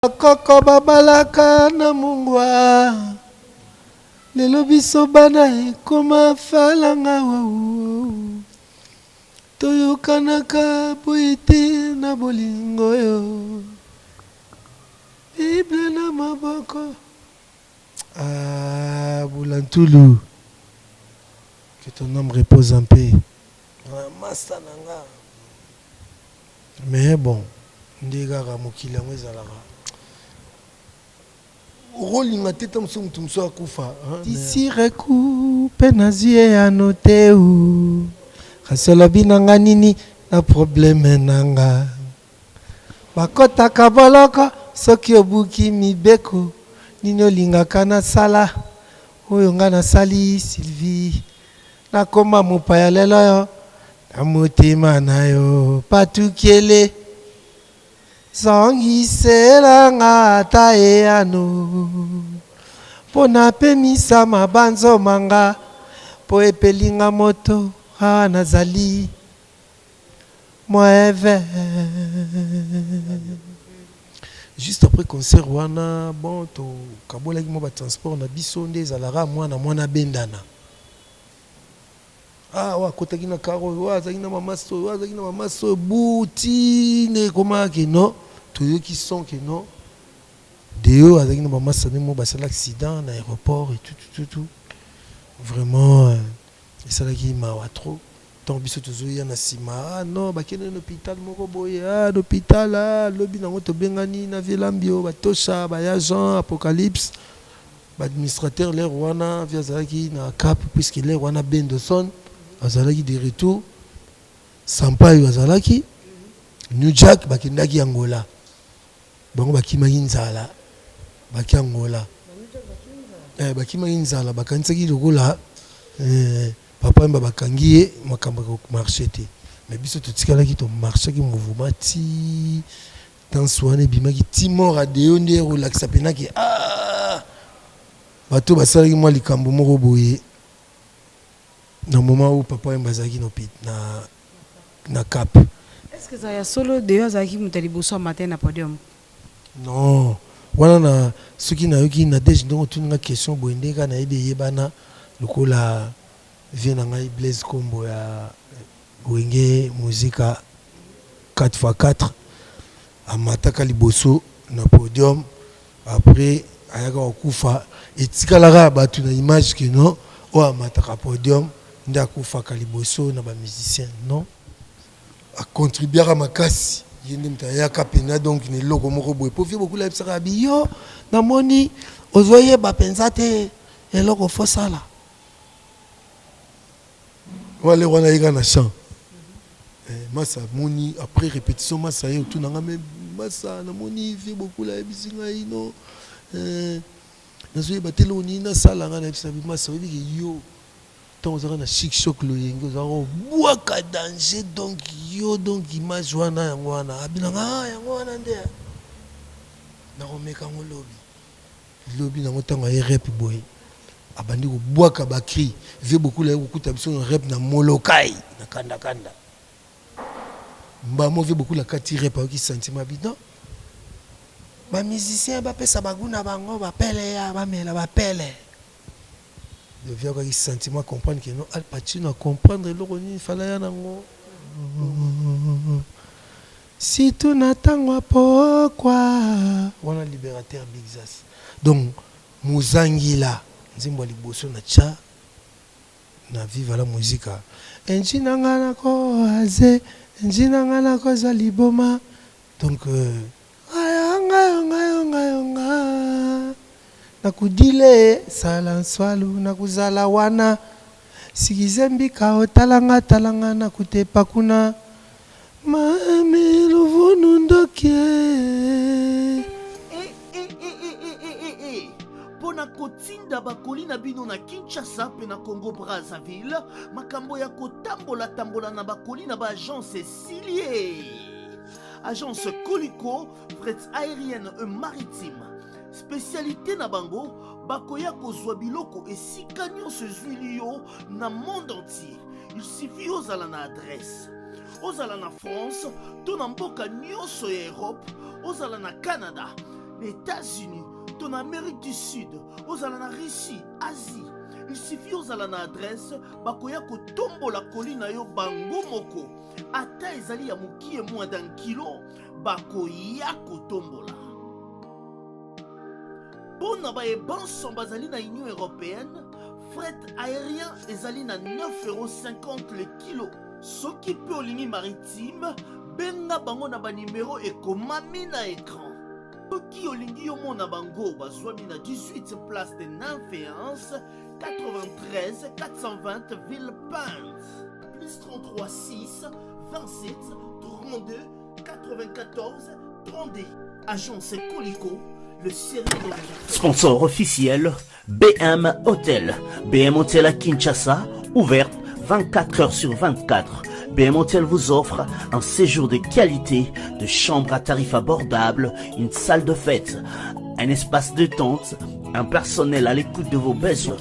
Koko babalaka na mungwa lelo biso bana ekoma falanga wau toyokanaka boite na bolingo yo Bible na maboko Boulantulu, que ton âme repose en paix. Mais bon, ndega mokili yango ezalaka rolinga teta musumu mso akufa tisireku pe nazie ya noteu kasolo binanga nini na probleme nanga bakotaka boloko soki obuki mibeko nini olingaka nasala oyo nga nasali Sylvie nakoma mopaya lelo yo na motema na yo patukele zongiselanga ata eyano mpo napemisa mabanzo manga mpo epelinga moto awa nazali moeve. Juste après concert wana bon to kabolaki mo ba transport na biso nde ezalaka mwana bendana wa kotaki na karo wa zaki na mamaso buti ne komaki no toyoki son ke no deo azaki na mamasa ne mo basala accident na aéroport et tout vraiment esalaki mawa trop tant biso tozoya na sima non bakende na hôpital moko boye l'hôpital lobi nango tobengani na vilambio batosha baya Jean Apocalypse administrateur l'air wana via zalaki na cap puisque l'air wana Bendoson azalaki de retour Sampaio azalaki New Jack bakendaki Angola bango bakimaki nzala baki Angola bakimaki nzala bakanisaki lokola papa mba bakangi ye makambo ko marché te mais biso totikalaki to marché ki mouvement ti danse wana bimaki ti mort adeo nde relaxa penaki bato basalaki mwa likambo moko boye na moment où papa mbazaki na cap. Est-ce que ça y a solo deo azaki mutaliboso matin na podium? Non wana na soki na yoki na deje ndongo tuninga question boye ndeka na yebe yebana lokola vie na ngai Blaise Kombo ya wenge muzika 4x4 amataka liboso na podium après ayaka okufa etikalaka bato na image que non o amataka podium nda akufaka liboso na ba musicien non a contribuer à makasi yende mtayaka pena donc ne loko moko boye po vie beaucoup la ebisaka biyo na moni ozoye ba penza te eloko fosala wale wana yika na chant massa moni après répétition massa ye tout nanga même massa na moni vie beaucoup la ebisinga ino nazoye batelo ni na sala nga na ebisabi massa obi yo tant aux na chic choc lo yengo zaro boaka danger donc yo donc image wana yango wana abinanga yango wana nde na romeka ngo lobi nango tango ye rap boy abandi ko boaka bakri vie beaucoup la kokuta biso rap na molokai na kanda mbamo vie beaucoup la kati rap ki sentiment bidon ba musicien ba pesa baguna bango ba pele ya ba mela ba pele de via quoi sentiment comprendre que non Al Pacino comprendre l'oroni fallait ya nango si tu n'attends pourquoi on a libérateur Bigzas donc muzangila nzimbo liboso na cha na viva la musique enjina ngana ko aze enjina ngana ko za liboma donc ayanga nakudile sala nswalu nakuzala wana sikizembika otalanga nakutepa kuna mami luvunu ndokie pona kotinda bakoli na bino na Kinshasa pe na Congo Brazzaville makambo ya kotambola na bakoli na ba agence Silie agence Colicot fret aérienne et maritime spécialité na bango bakoya kozwa biloko esika nyonso ezwili yo na monde entier. Il suffit ozala na adresse ozala na France to na mboka nyonso ya Europe ozala na Canada États-Unis, en Amérique du Sud, aux en Russie, Asie. Il suffit aux en adresse, bakoya ko tombo la colline yo bango moko. Ata ezali ya muki et moins d'un kilo, bakoya ko tombo la. Pour na et banson bazali na Union Européenne, fret aérien ezali na 9,50 € le kilo. Soki pe en ligne maritime, benga bango na ba numéro et komami na écran. Soki olingi yo mona bango bazwami na 18 place de Nanféance, 93 420 Villepinte. Plus 33 6 27 32 94 32. Agence Colico, le sérieux de Sponsor officiel, BM Hotel. BM Hotel à Kinshasa, ouverte 24 heures sur 24. BM Hotel vous offre un séjour de qualité, de chambres à tarifs abordables, une salle de fête, un espace de tente, un personnel à l'écoute de vos besoins.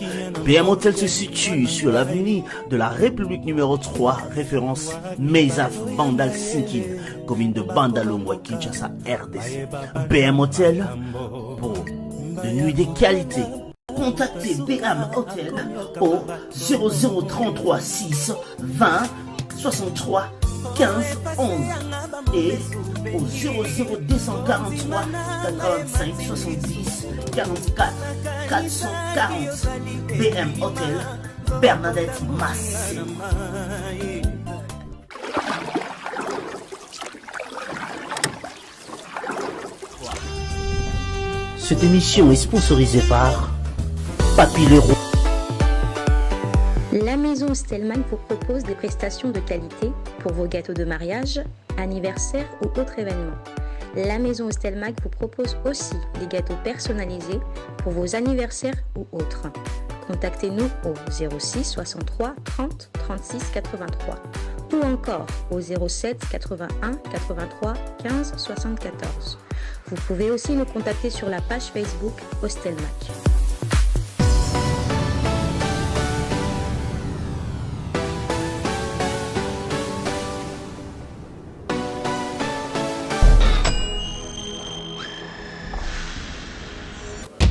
BM Hotel se situe sur l'avenue de la République numéro 3, référence Meizaf Bandal Sinkin, commune de Bandalongwa, Kinshasa, RDC. BM Hotel pour de nuits de qualité. Contactez BM Hotel au 0033 6 20 63 15 11 et au 00243 85 70 44 440. BM Hotel, Bernadette Massé. Cette émission est sponsorisée par Papy Leroux. La maison Stelman vous propose des prestations de qualité pour vos gâteaux de mariage, anniversaire ou autres événements. La maison Stelmag vous propose aussi des gâteaux personnalisés pour vos anniversaires ou autres. Contactez-nous au 06 63 30 36 83 ou encore au 07 81 83 15 74. Vous pouvez aussi nous contacter sur la page Facebook Hostelmac.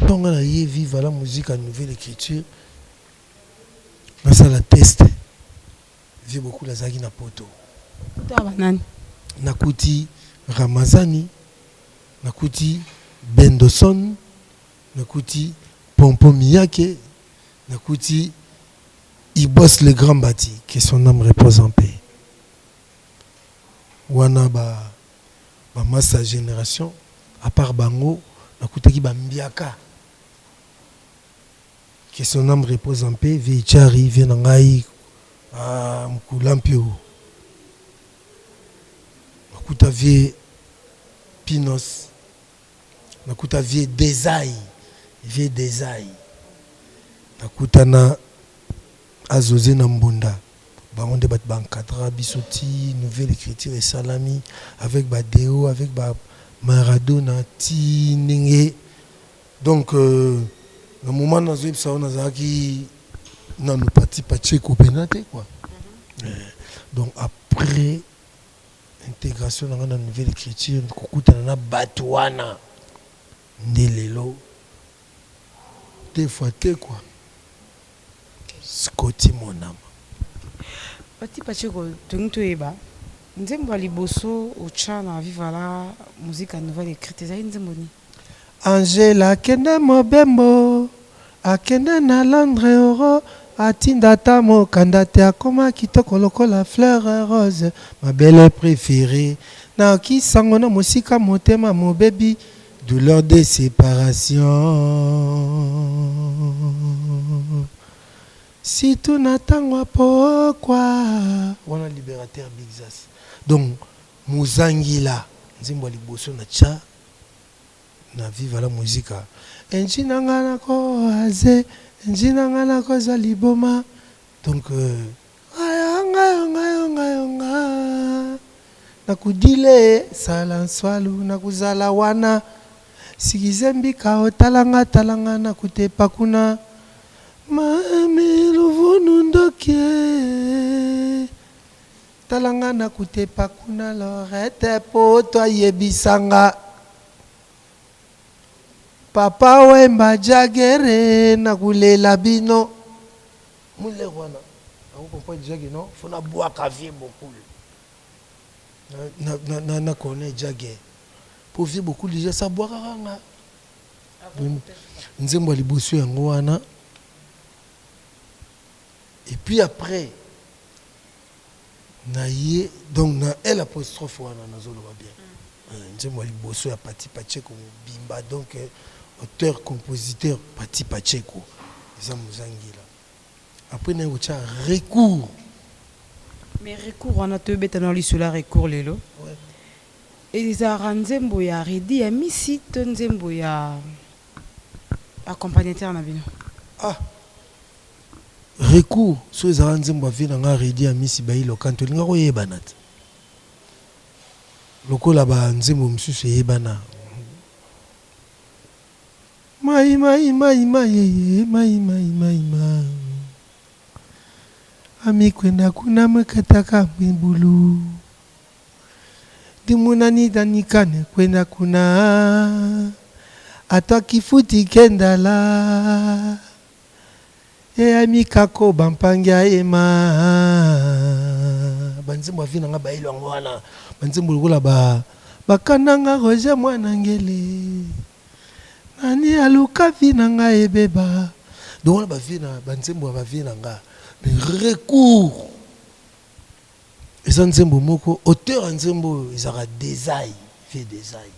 Donc on a vive la musique en nouvelle écriture. On a la test. Vive beaucoup la zagi na poto. Nakuti Ramazani, nakuti Bendoson, nakuti Pompo Miyake, nakuti Ibos le grand bâti, que son âme repose en paix. Wana ba massa génération, à part Bango, nakutaki ba Mbiaka. Que son âme repose en paix, Vichari, Vienangai, Mkulampio. Nakuta vie Pinos, nakuta vie Desaï, nakuta na Azozé Nambunda. On débat Bankatra, Bisoti, nouvelle écriture et Salami, avec Badeo, avec Maradona, Tinenge. Donc, le moment où on a dit nous parti Pacheco Penate, quoi. Donc, après intégration dans la nouvelle écriture, on a Batouana, Nelelo, des fois, quoi. Scotty, mon âme. Pati Pacheco, tuntu eba. Nzembo liboso uchana viva la musique nouvelle écrite za nzembo ni. Angela kende mobembo, akende na Londres oro, atinda tamo kandate akoma kitoko lokola fleur rose, ma belle préférée. Na ki sango na musika motema mo baby, douleur de séparation. Si tu n'attends pourquoi on a libérateur Bigzas. Donc Muzangila nzimbo liboso na cha na viva la musique. Enjina ngana ko aze, enjina ngana ko za liboma. Donc nga nakudile sala swalu nakuzala wana sikizembi ka talanga nakutepa kuna. Mami luvunu ndokie talanga na kutepa kuna lorete poto yebisanga Papa Wemba Jagere na kulela bino. Moule wana. Vous comprenez déjà que non, faut na boire café beaucoup. Na connaît Jagger. Pour vivre beaucoup déjà ça boire ranga. Nzembo liboso yango wana. Et puis après na ye donc na L apostrophe wana nazolo va bien. Nzembo liboso ya Pati Pacheco bimba donc auteur compositeur Pati Pacheco. Eza muzangila. Après na eu recours. Mais recours on a te bête dans l'isula recours lelo. Ouais. Et ça nzembo ya redi ya misi to nzembo ya accompagnateur na bino. Ah. Recours so za nzembo vina nga redi ya misi bailo kanto linga ko yebana. Lokola ba nzembo msusu yebana. Mai. Ami kwenda kuna mkataka mbulu. Dimunani danikane kwenda kuna. Ata kifuti kendala. Ami kako bampangia ema. Banzimbo vina nga bailo ngwana. Banzimbo lokola ba bakananga roje mwana ngele. Nani aluka vina nga ebeba. Donc ba vina banzimbo ba vina nga. Mais recours. Et ça nzembo moko auteur nzembo ils aura design fait design.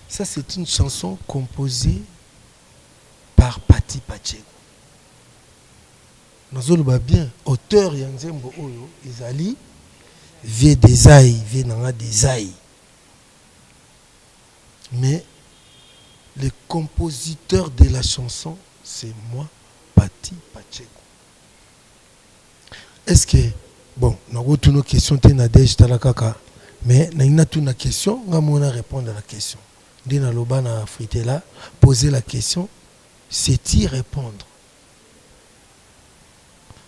Ça c'est une chanson composée par Pati Pacheco. Nazoloba bien auteur ya nzembo oyo ezali vie design vie nanga design. Mais le compositeur de la chanson c'est moi Pati Pacheco. Est-ce que bon, na route nos questions te na dej talakaka, mais na ina tu na question, nga mona répondre à la question. Dina loba na frité là, poser la question, c'est y répondre.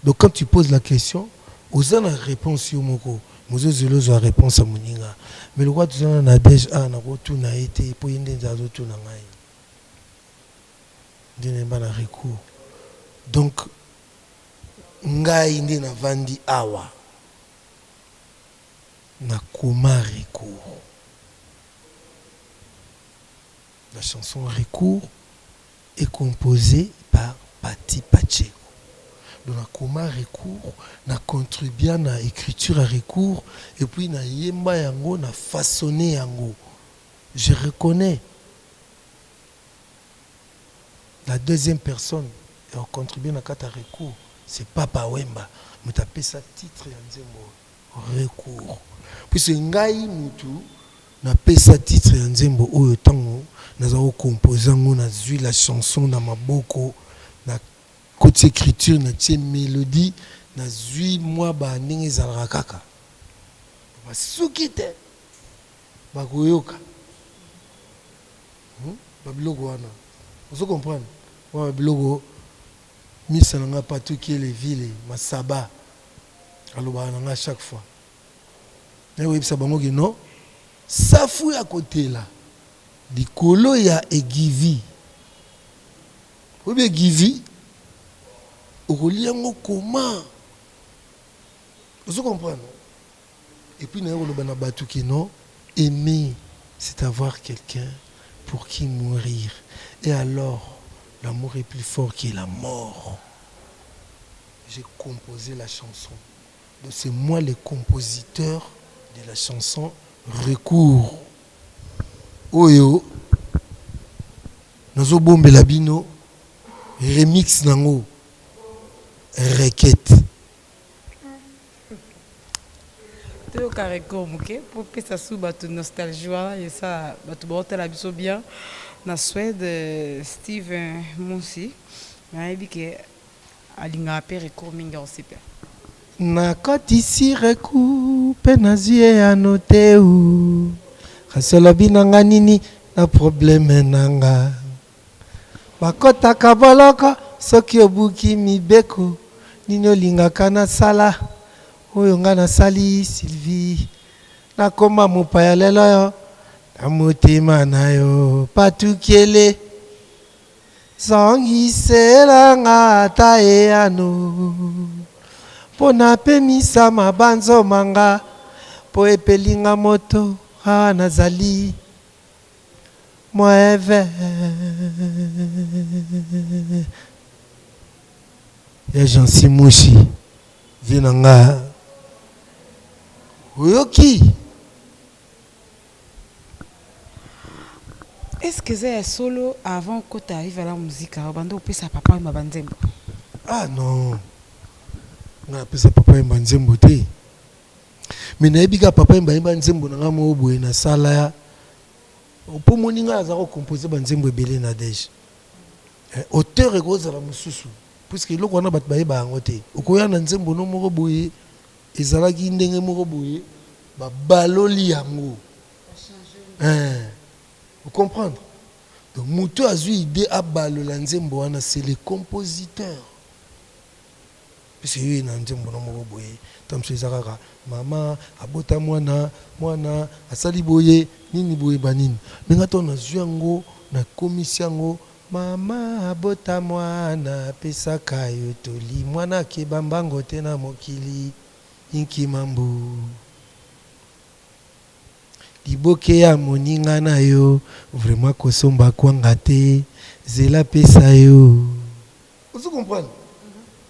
Donc quand tu poses la question, osa na réponse yo moko, mozo zelo zo réponse à moninga. Mais le roi tu na dej na route na été po yende nzazo tu na ngai. Dina ba na recours. Donc, ngai ndi na vandi awa na koma recours. La chanson Recours est composée par Pati Pacheco. Donc na koma recours na contribué à na écriture à recours et puis na yemba yango na façonné yango. Je reconnais la deuxième personne et on contribue à kata recours, c'est Papa Wemba. Mais tu appelles ça titre et recours. Puis c'est ngai mutu na pesa titre ya nzembo oyo tango naza composer ngo na zui la chanson na maboko na côté écriture na tie mélodie na zui moi ba ndenge za kaka. Ba sukite ba koyoka. Ba biloko wana. Vous comprenez? Moi biloko Misa nanga partout qui est les villes, Masaba. Alors à chaque fois. Mais oui, ça bango non. Ça fouille à côté là. Di kolo ya egivi. Oui, bien givi. Okoliango comment? Vous comprenez? Et puis nous avons battu qui non. Aimer, c'est avoir quelqu'un pour qui mourir. Et alors l'amour est plus fort que la mort. J'ai composé la chanson. Donc c'est moi le compositeur de la chanson Recours. Oyo. Nazo bombe labino. Remix nango. Requête. Tu es au carré comme, ok? Pour que ça soit de nostalgie et ça, tu vas te l'habitude bien. Na Suède, Steve Monsi, na que alinga pe recours minga aussi pe. Na kotisi recours pe nazie anote ou. Kasala binanga nini na problème nanga. Bakota kaboloko soki obuki mibeko nini olingaka na sala oyo nga na sali Sylvie na koma mopaya lelo yo Amutima na yo patukele zongisela nga tae ano pona pemisa mabanzo manga po epelinga moto nazali moeve ya Jansi Mushi vina nga oyoki. Est-ce que c'est solo avant que tu arrives à la musique? Bando pe sa papa ma banzembo. Ah non. Na pe sa papa ma banzembo te. Mais na ebika papa ma banzembo na ngamo boye na sala ya. Po moninga za ko composer banzembo ebele na deje. Auteur egoza la mususu. Puisque loko na bat baye ba ngote. Okoya na nzembo no moko boye ezalaki ndenge moko boye ba baloli yango. Vous comprenez? Donc, Moutou a eu idée à balola nzembo wana, c'est le compositeur. Parce que lui, il a un nzembo na moko boye. Tam se zakaka, maman, abota mwana, asali boye, nini boye banini. Mais quand on a eu yango, na komisi yango, mama, abota mwana, pesa kayo toli, mwana ke bambango te na mokili, inki mambu. Liboke ya moninga na yo vraiment kosomba kwanga te zela pesa yo. Vous comprenez?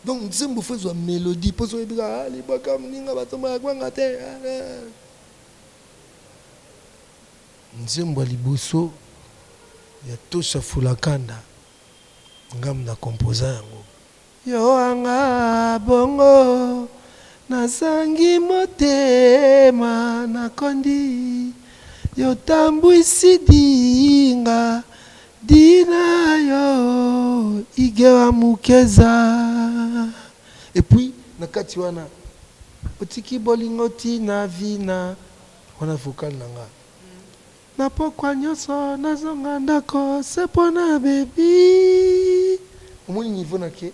Donc nzembo faiswa mélodie poso ebika liboka moninga basomba kwanga te. Nzembo liboso ya tosha fulakanda ngam na composa yango. Yo anga bongo nasangi motema nakondi yo tambwisi dinga dina yo igewa mukeza. Et puis nakati wana otiki bolingo tina vina wana vocal nanga na pokwa nyonso nazonga ndako sepona bebi omoni niveau nake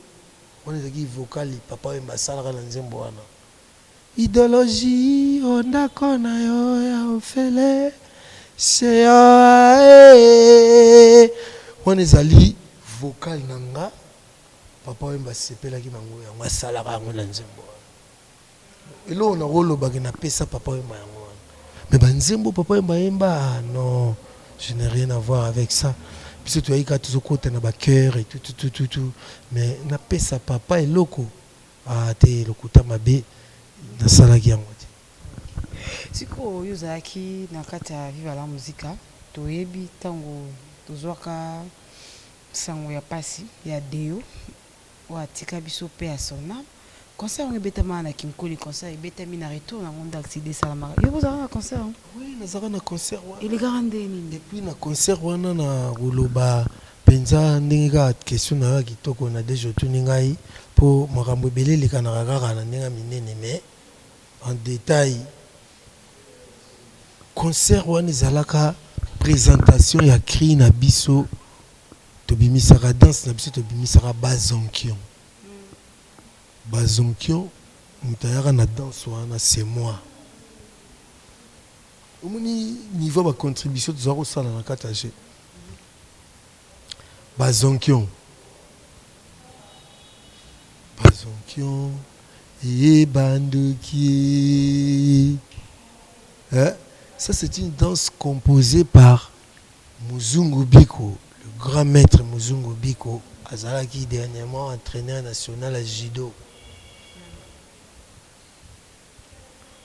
wana ezaki vocal papa wemba asalaka na nzembo wana idéologie ondako na yo ya ofele wana ezali vocal nanga papa wemba asepelaki nango yango asalaka yango na nzembo wana eloko na kolobaki napesa papa wemba yango wana. Mais banzembo papa wemba yemba non, je n'ai rien à voir avec ça. Puisque tu as eu qu'à tout côté na ba cœur et tout mais napesa papa eloko te lokuta mabe na salaki yango te. Siko yozaki na kati ya Viva la Musica toyebi tango tozwaka sango ya pasi ya deo wa tika biso pe ya sona concert on ebetama na Kinkoli concert ebetami na retour na monde accidé salamara yo bozaka na concert. Oui nazaka na concert wana il est grande nini et puis na concert wana na koloba penza ndenge ka question na kitoko na déjà tuni ngai po makambo ebele lekanaka kaka na ndenge minene mais en détail concert wana ezalaka présentation ya cri na biso tobimisaka danse na biso tobimisaka bazonkion mutayaka na danse wana c'est moi omoni niveau ba contribution toza kosala na kati ya jeu bazonkion et bandoki. Ça c'est une danse composée par Muzungu Biko, le grand maître Muzungu Biko, azalaki dernièrement entraîneur national à judo.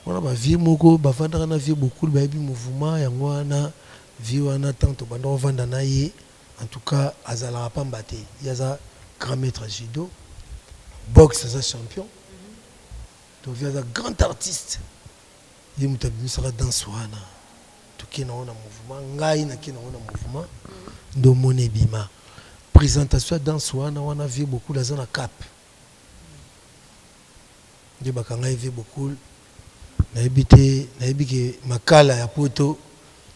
On a vu moko bavanda na vie beaucoup ba bi mouvement yango wana vie wana tanto banda vanda na ye en tout cas azala pamba te yaza grand maître à judo boxe za champion to via grand artiste ye mutabi sera danse wana to kena ona mouvement ngai na kena ona mouvement ndo mone bima présentation danse wana vie beaucoup la zone cap de bakanga vie beaucoup na ebike makala ya poto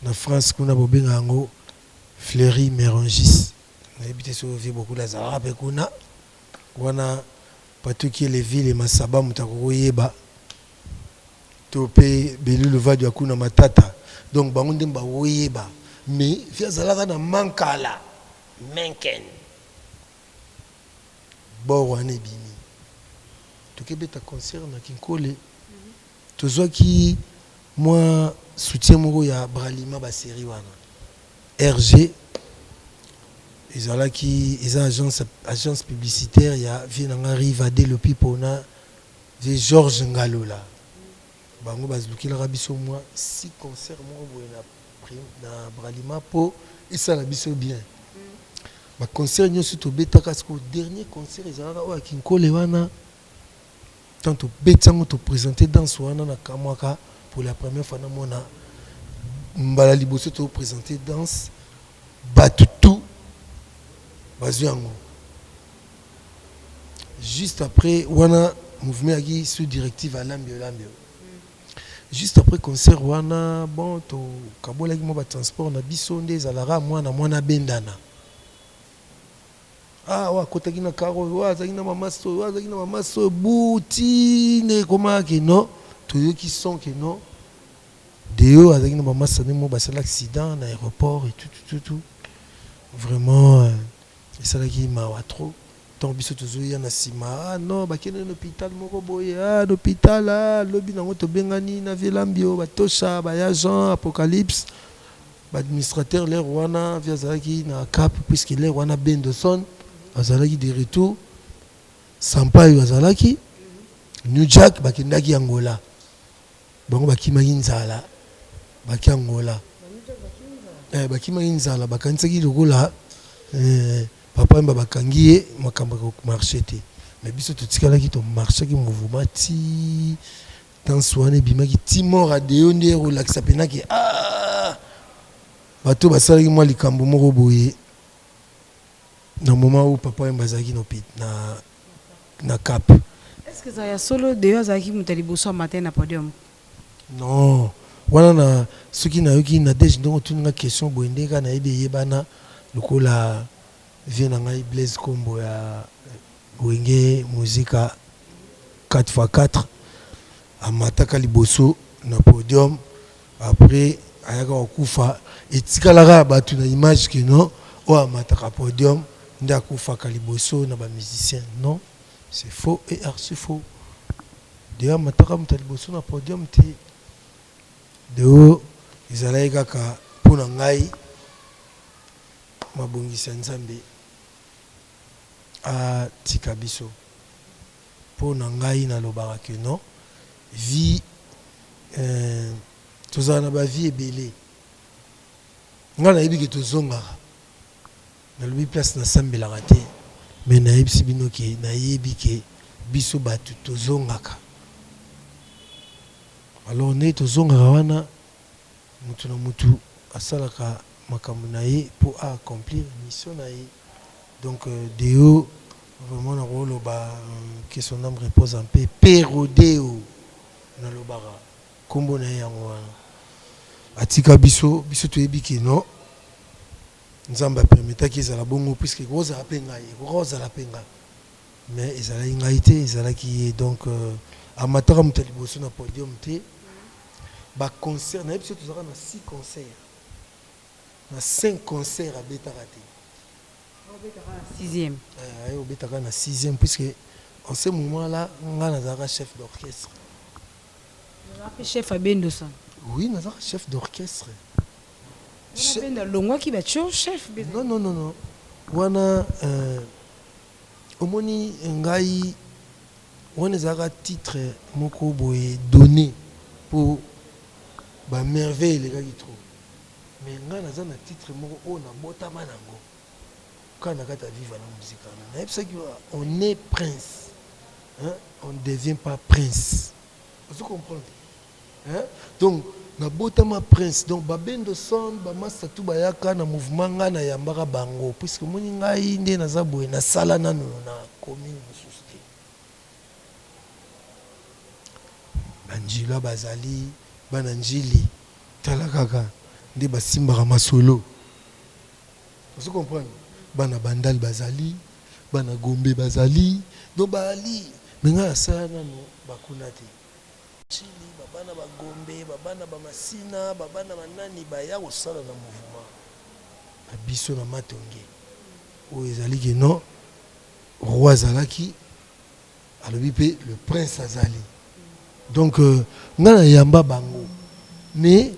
na France kuna bobenga yango Fleury Mérangis na ebite so vie beaucoup la zarabe kuna wana patuki les villes masaba mutako yeba topé belu le va du kuna matata donc bango nde baoyeba mais fi azalaka na mankala menken bor wana ebimi tokebeta concert na Kinkole tozwaki mwa soutien moko ya Bralima basérie wana RG ezalaki eza agence publicitaire ya vie nanga Rivade le pipona de Georges Ngalola bango bazlukilaka biso mwa 6 concert moko boye na Bralima po esala biso bien ba concert nyonso tobetaka siko dernier concert ezalaka oyo Kinkole wana tant tobetango to présenter danse wana na kamwaka pour la première fois na mona mbala liboso to présenter danse batutu baziango juste après wana mouvement aki sous directive à Lambio juste après concert wana bon to kabolaki mo ba transport na biso nde ezalaka mwana bendana wa kotaki na karo wa azaki na mama so butine komaki no toyoki son ke no deo azaki na mama sa mo basala accident na aéroport et tout vraiment esalaki mawa trop tant biso tozoya na sima non bakende na hôpital moko boye l'hôpital lobi nango tobengani na Vilambio batosha baya Jean Apocalypse administrateur l'air wana via azalaki na cap puisque l'air wana Bendoson azalaki de retour Sampaio azalaki New Jack bakendaki Angola bango bakimaki nzala baki Angola bakimaki nzala bakanisaki lokola papa mba bakangi ye makambo ko marché te mais biso totikalaki to marché ki mouvement ti dans soane bimaki ti mort adeo nde relaxa penaki bato basalaki mwa likambo moko boye na moment où papa mba zaki na cap. Est-ce que ça y a solo deo azaki mutali boso matin na podium? Non wana na soki na yoki na deje ndongo tuninga question boye ndeka na ebe yebana lokola vie na ngai Blaise Kombo ya wenge muzika 4x4 amataka liboso na podium après ayaka okufa etikalaka batu na image que non o amataka podium nda akufaka liboso na ba musicien non c'est faux et archi faux de amataka muta liboso na podium te de ezalaki kaka mpona ngai mabongisa nzambe atika biso mpona ngai nalobaka ke non vie tozala na bavie ebele ngai nayebi ke tozongaka nalobi place nasambelaka te mais nayebisi bino ke nayebi ke biso bato tozongaka alors nde tozongaka wana mutu na mutu asalaka makambo na ye pour accomplir mission na ye donc Deo vraiment na roloba que son âme repose en paix Perodeo na lobara kombo na yango wana atika biso toyebi ke non nzamba permetaki ezala bongo puisque roza apenga mais ezalaki ngai te ezalaki ye donc amataka mutu liboso na podium te ba concert na biso tozaka na 6 concerts na 5 concerts abetaka te sixième obetaka na 6e puisque en ce moment là nga nazalaka chef d'orchestre. Chef à Bendoson. Oui, nazalaka chef d'orchestre. Chef. Non. Wana omoni ngai wana ezalaka titre moko boye donné pour ba merveille elekaki trop mais ngai naza na titre moko oyo nabotama nango quand on a vivre la musique, on est prince, hein? On ne devient pas prince. Vous comprenez? Hein? Donc, na botama prince, donc babendo son, bamasa tu bayaka na mouvement na yambara bango, puisque moni ngai nde na zabwe na sala nanu na commune mususte. Banjila bazali, bananjili, talakaka, nde basimbaka masolo. Vous comprenez? Bana bandal bazali bana gombe bazali do bali menga asala nano bakuna te Chili, babana ba Gombe, babana ba Masina, babana banani baya kosala na mouvement. Abiso na matonge. O ezali que non roi Zalaki alobi pe le prince Azali. Donc ngana yamba bango. Mais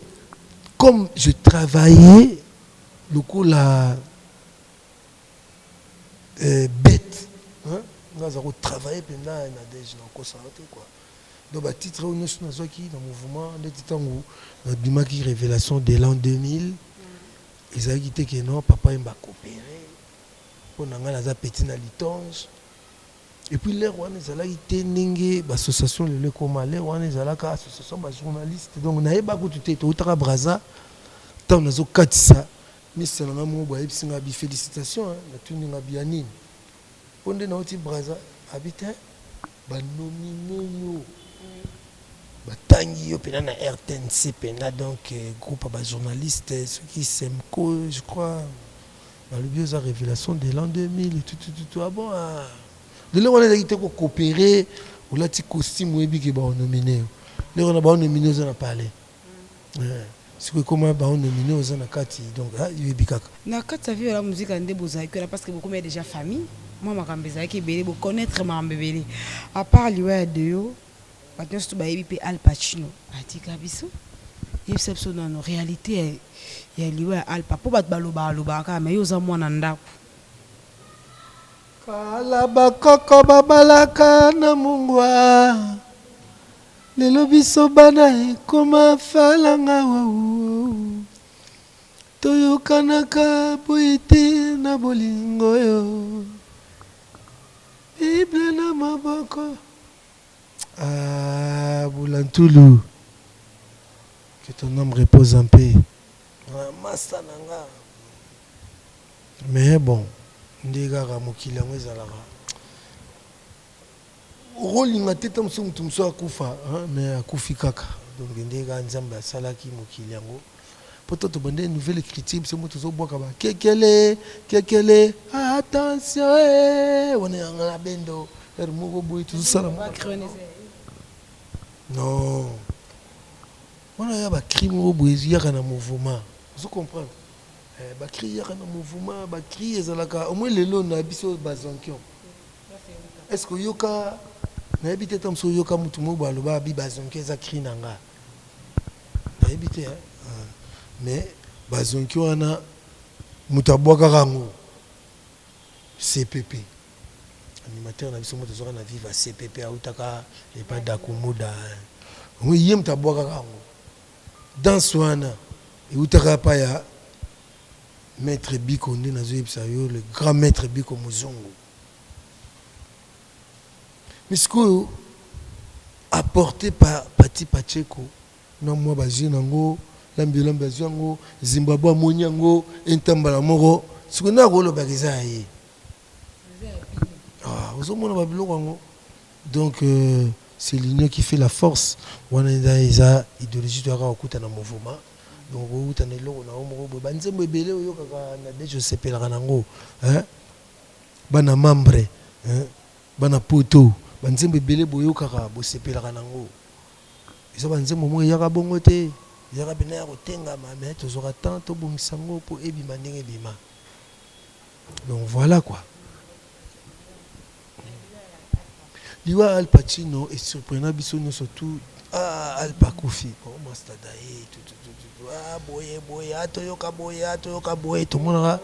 comme je travaillais le coup la bête, hein, nous avons travaillé pendant un adège dans quoi quoi. Donc bah titre où nous sommes dans le mouvement de Titango, dans Bimaki révélation de l'an 2000, ils avaient quitté que non papa m'a coopéré pour n'anga la petit na litonge. Et puis les rois ils allaient quitté n'engue association le comme les rois ils allaient qu'à association bas journaliste donc n'aie pas que tu au tra braza tant nous avons katisa mais c'est là mon boy puis c'est bi félicitations la tuni nga bianine ponde na oti braza habite ba nominé yo batangi yo pena na RTNC pena donc groupe ba journaliste ceux qui Semco je crois dans le bio la révélation de l'an 2000 et tout ah bon de là on a été coopérer ou là ti costume webi que ba nominé là on a ba nominé on a parlé c'est que comment ba nominé on a kati donc yebi kaka na kati sa vie la musique ande bozaki parce que beaucoup mais déjà famille moi ma kambeza ki belé bo connaître ma mbebele à part liwa de yo maintenant tu bayebi pe Al Pacino atika biso et c'est dans nos réalité ya liwa Al Papa ba baloba ka mais yo za mwana ndako kala bakoko babalaka na mungwa lelo biso bana ekoma falanga wau toyokanaka boite na bolingo yo Bible na maboko Boulantulu que ton âme repose en paix massa nanga mais bon ndega mokili yango ezalaka rolinga te ta musu musu akufa mais akufi kaka donc ndega nzambe asalaki mokili yango poto tobande nouvelle écriture biso moto zobwaka ba kekele attention on est en bendo moko boy tout ça non on a ba crime moko boy yaka na mouvement vous comprenez ba cri yaka na mouvement ba cri ezalaka au moins lelo na biso bazonkion est-ce que yoka na habité tam so yoka mutu mo ba loba bi bazonkion za cri nanga na habité mais bazonkion wana mutabwaka rango CPP animateur na biso moto zoka na viva CPP autaka et pas dakumuda oui yem tabwaka rango dans swana et utaka pa ya maître Biko nde nazoyebisa yo le grand maître Biko Muzungu misko apporté par Pati Pacheco na moi bazwi nango lambi bazwi yango Zimbabwe amoni yango entambala moko siko na koloba keza ye ozomona babiloko yango donc c'est l'union qui fait la force wana eza idéologie toyaka kokuta na mouvement donc outa na eloko na omo bo banzembo ebele oyo kaka na dejo sepelaka nango bana membre bana poto banzembo ebele boyo kaka bo sepelaka nango eza banzembo mo yaka bongo te yaka bina ya kotengama mais tozoka tant tobongisa ngo po ebima ndenge ebima donc voilà quoi liwa Al Pacino est surprenant biso surtout Al Pakufi bon master dae boye atoyoka boye tout le monde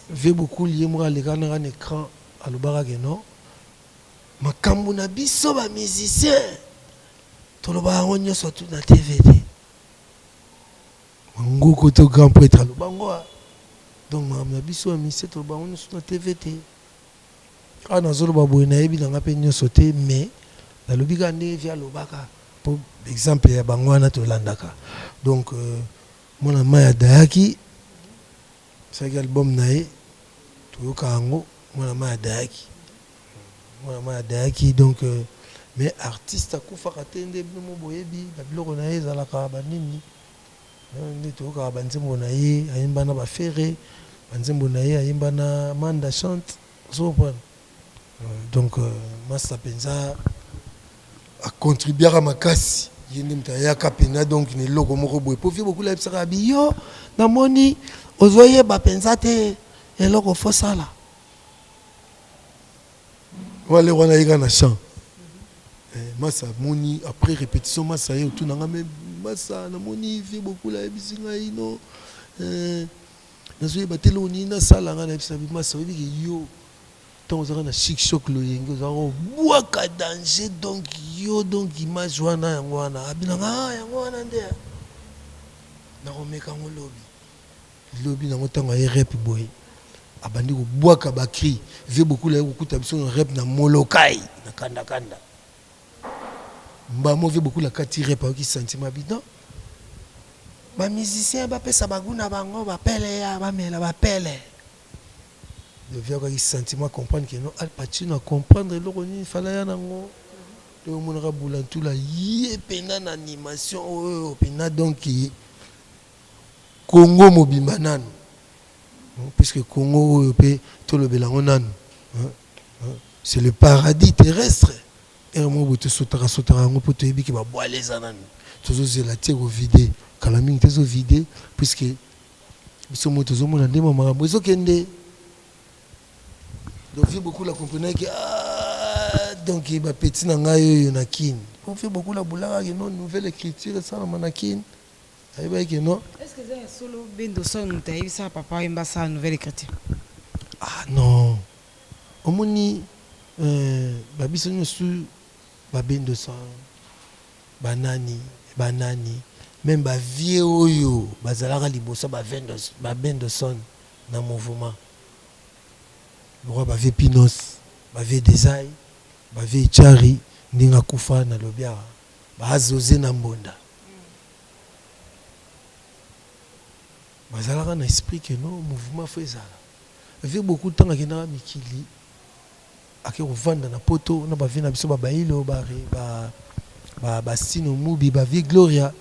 veut beaucoup lier moi les gars dans un écran à l'obara que non makambo na biso ba musicien to lo ba onyo surtout na TVD ngoko to grand prêtre lo bango donc na biso ba musicien to lo ba onyo sur na TVD na zolo ba boye na yebi na pe nyoso te mais na lobika ndé via lobaka pour exemple ya bangwana to landaka donc mon maya dayaki c'est album nae toyoka yango mon maya dayaki donc mais artiste akufaka te nde bino boyebi babiloko na ye ezalaka banini nde toyoka banzembo na ye ayimba na bafere banzembo na ye ayimba na manda chante ozopona donc masa penza a contribué à makasi yende mtayaka pena donc ne loko moko boye po vie beaucoup la bisaka biyo na moni ozoye ba penza te eloko fosala wale wana yika na champ massa moni après répétition massa ye tout nanga même massa na moni vie beaucoup la bisinga ino nazoye batelo ni na sala nga na bisabi massa obi yo tant aux na chic choc lo yengo zaro boaka danger donc yo donc image wana yango wana abinanga yango wana nde na romeka ngo lobi nango tango ay rep boy abandi ko boaka bakri vie beaucoup la kukuta biso rep na molokai na kanda mbamo vie beaucoup la kati rep ki sentiment bidon ba musicien ba pesa baguna bango ba pele ya ba mela ba pele de via quoi sentiment comprendre que non Al Pacino comprendre le roni fallait y nango le monera boulantou la yé pena en animation pena donc Congo mobimbanan puisque Congo peut tout le belango nan c'est le paradis terrestre et moi boto sotara ngo poto ebi ki ba boile zanan toujours la terre au vide kalaming tezo vide puisque biso moto zo mona ndema makambo zo kende. Donc, il beaucoup la comprendre que donc il va petit nangayo yonakin. On fait beaucoup la boula que non nouvelle écriture ça na manakin. Aïe ba que non. Est-ce que c'est solo bendo son taï ça papa imba ça nouvelle écriture? Ah non. Omoni babiso nyosu ba bendo son banani même ba vieux oyo bazalaka libosa ba bendo son na mouvement. Roi bave Pinos, bave Desai, bave Chari, Ninga Kufa na lobia, bazoze na mbonda. Bazalaka na esprit que non, mouvement fait ça. Avec beaucoup de temps à Gena Mikili, à qui on vend na poto, na bave na biso bailo, Bastino Mubi, bave Gloria.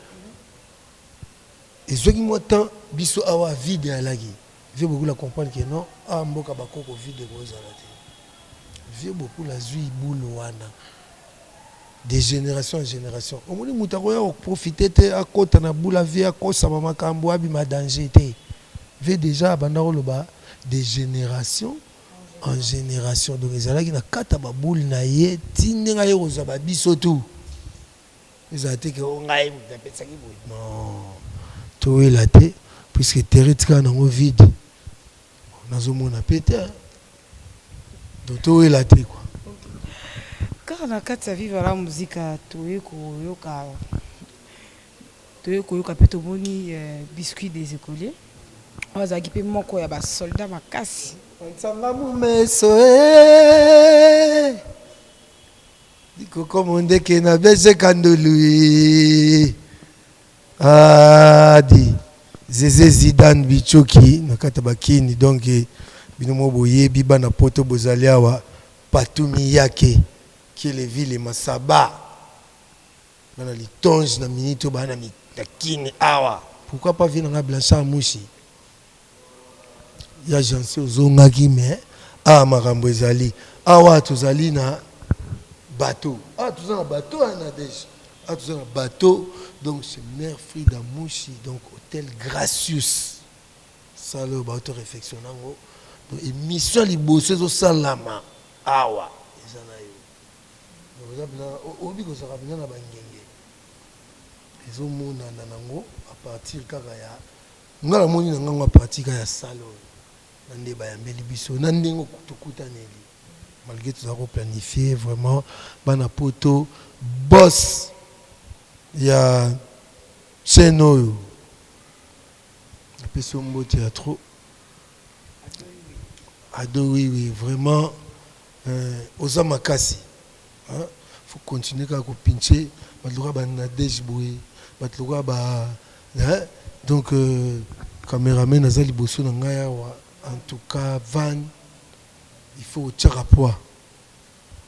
Et ce qui moi temps, biso awa vide à la guerre. Vieux beaucoup la comprendre que non mboka bakoko vide kozala te vieux beaucoup la zui boule wana de génération en génération omoni mutako ya profiter te akota na boula vie akosa mama kambo abima danger te vieux déjà banda loba de génération en génération donc ezalaki na kata ba boule na ye tindenga ye koza ba biso tout ezate ke ngai mutapetsaki boy non to elate puisque territoire nango vide nazomona pété donc est la té quoi car na kati ya vivre la musique toyeko yoka pe tomoni biscuit des écoliers bazaki pe moko ya ba soldat makasi nsanga mumeso diko commande ke na bese kandolu adi Zézé Zidane Bichoki nakata bakini donc binomo boye biba na poto bozaliawa patumi yake qui les villes Masaba bana litonge na minito bana mikini awa pourquoi pas venir na Blanchard Mouchi ya jansi ozongaki mais makambo ezali awa tozali na bateau tozana bateau na déjà tozana bateau donc c'est mère Frida Mouchi donc hôtel Gracious ça le auto réflexion nango donc émission liboso zo salama awa ezana yo donc na obi ko saka bina na bangenge ezo mona nango à partir kaka ya ngala moni nango à partir ya salon na ndeba ya mbeli biso na ndengo tukutaneli malgré tout ça ko planifier vraiment bana poto boss ya Cheno Pesombo théâtre Ado oui vraiment aux amakasi faut continuer à pincher batloka ba Nadej boy batloka ba donc caméraman nazali bosso na ngaya en tout cas van il faut tirer à poids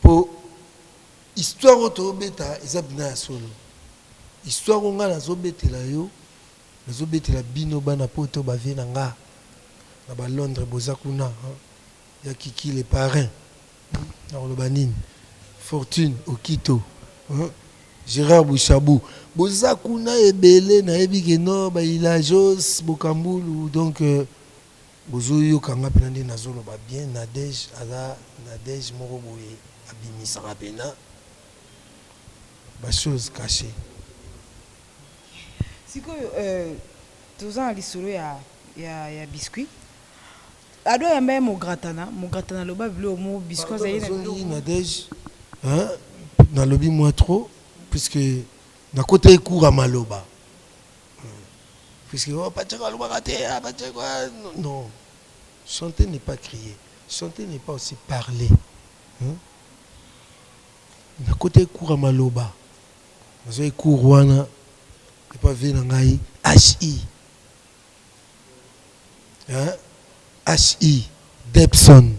pour histoire autobeta ezabina solo histoire nga nazobetela yo nazobetela bino bana poto bavie na nga na ba Londres bozakuna ya kiki les parrains na lobanine fortune okito Gérard Bouchabou. Boza kuna ebele na ebike no ba ilajos Bokambulu donc bozo yo kanga pena ndi nazolo ba bien Nadège ala Nadège moko boye abimisa pena ba chose cachée. Siko tozan lisolo ya biscuit. Ado ya même mo gratana loba bilo mo biscuit za yina Nadège hein na lobi moi trop puisque na côté court à maloba puisque oh pachaka loba raté pachaka non chanter n'est pas crier, chanter n'est pas aussi parler hein na côté court à maloba nazo court wana et pas venir ngai hi hein hi Debson